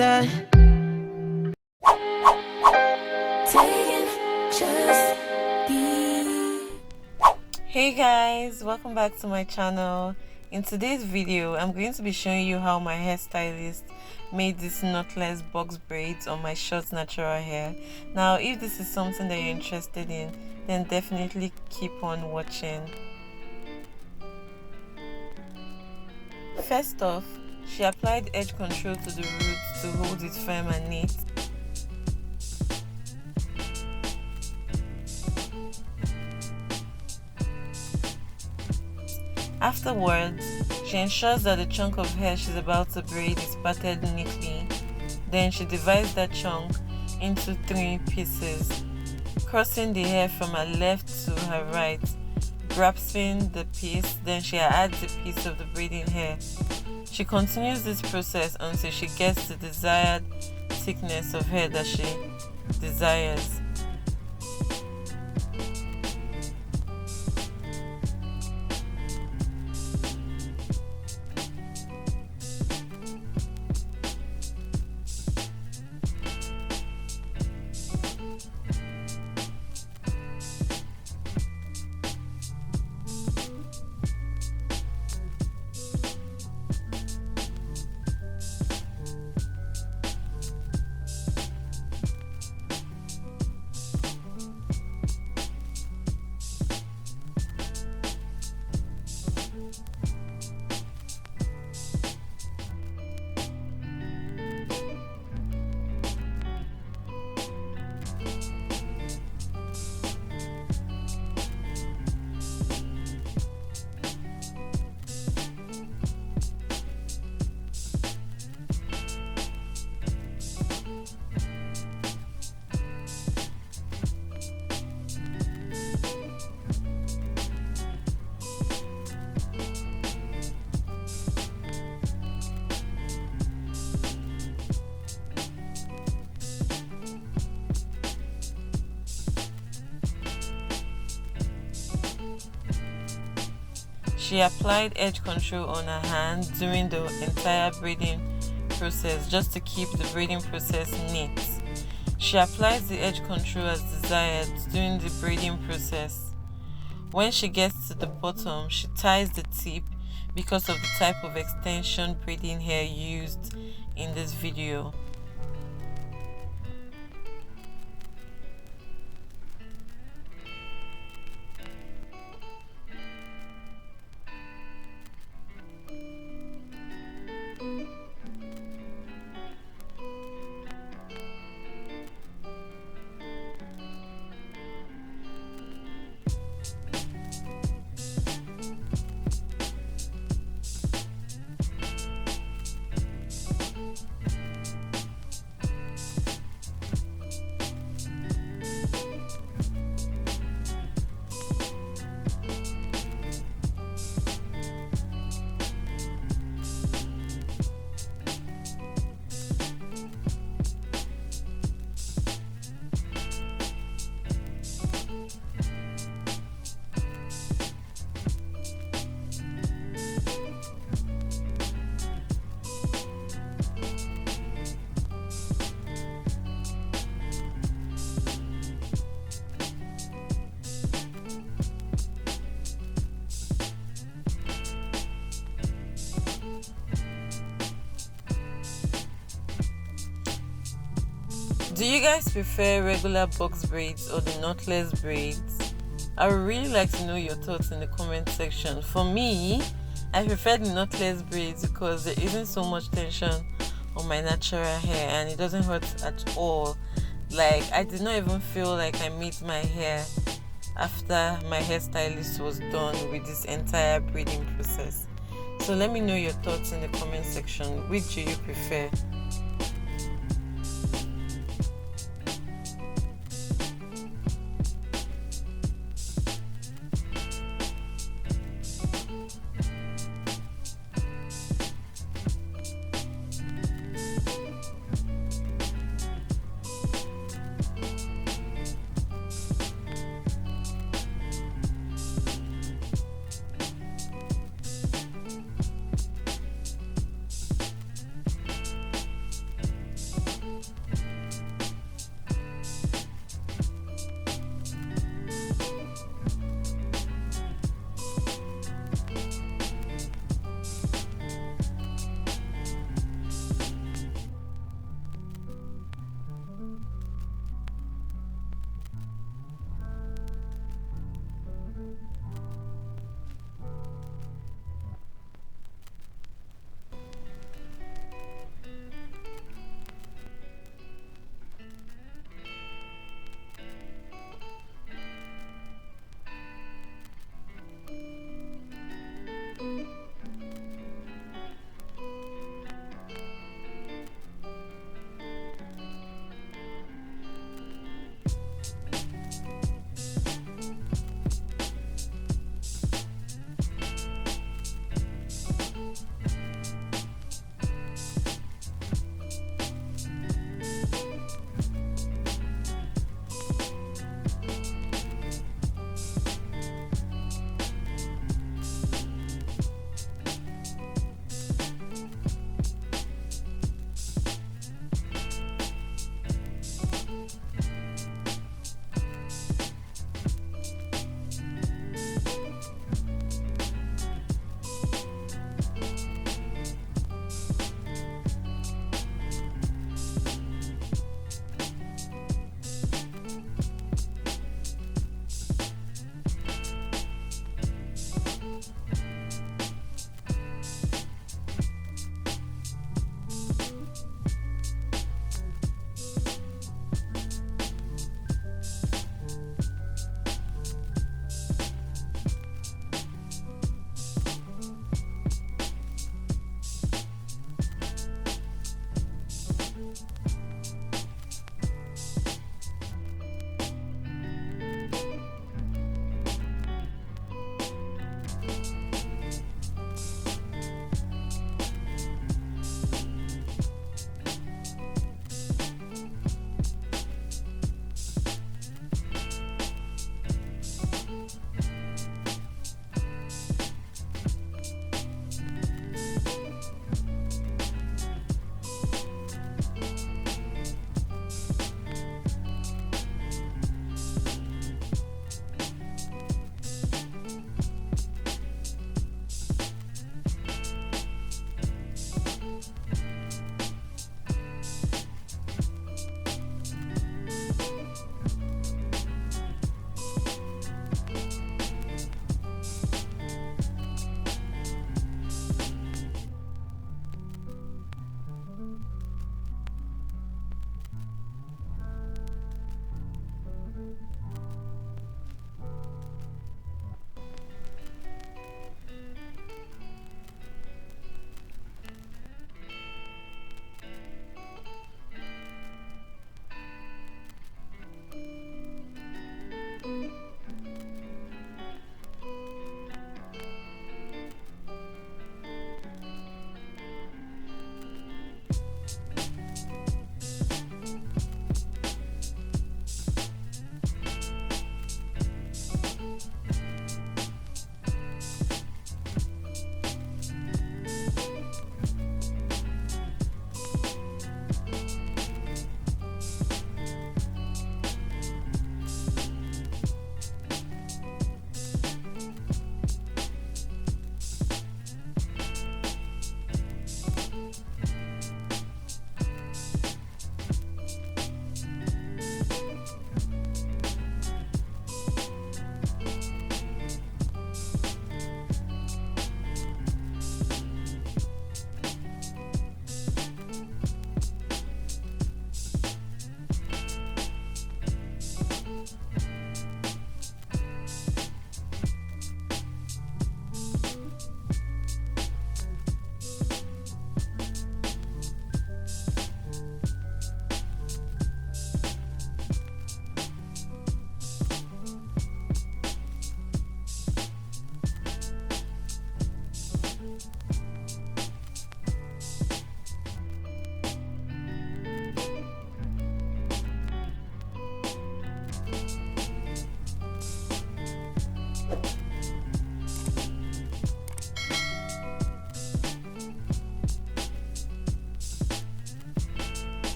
that. Hey guys, welcome back to my channel. In today's video, I'm going to be showing you how my hairstylist made these knotless box braids on my short natural hair. Now, if this is something that you're interested in, then definitely keep on watching. First off, she applied edge control to the roots to hold it firm and neat. Afterwards, she ensures that the chunk of hair she's about to braid is parted neatly. Then she divides that chunk into 3 pieces, crossing the hair from her left to her right, grasping the piece, then she adds a piece of the braiding hair. She continues this process until she gets the desired thickness of hair that she desires. She applied edge control on her hand during the entire braiding process just to keep the braiding process neat. She applies the edge control as desired during the braiding process. When she gets to the bottom, she ties the tip because of the type of extension braiding hair used in this video. Do you guys prefer regular box braids or the knotless braids? I would really like to know your thoughts in the comment section. For me, I prefer the knotless braids because there isn't so much tension on my natural hair and it doesn't hurt at all. Like, I did not even feel like I made my hair after my hairstylist was done with this entire braiding process. So let me know your thoughts in the comment section. Which do you prefer?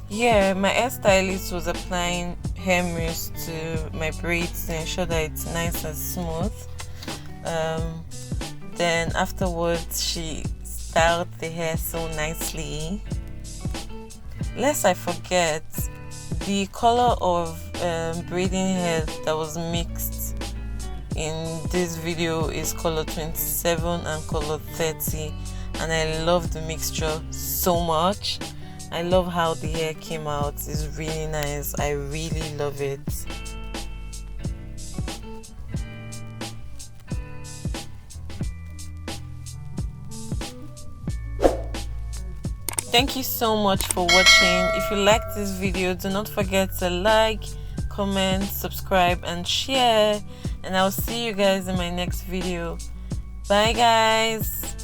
Yeah, my hairstylist was applying hair mousse to my braids to ensure that it's nice and smooth. Then afterwards she styled the hair so nicely. Lest I forget, the color of braiding hair that was mixed in this video is color 27 and color 30, and I love the mixture so much. I love how the hair came out. It's really nice. I really love it. Thank you so much for watching. If you liked this video, do not forget to like, comment, subscribe and share, and I'll see you guys in my next video. Bye guys.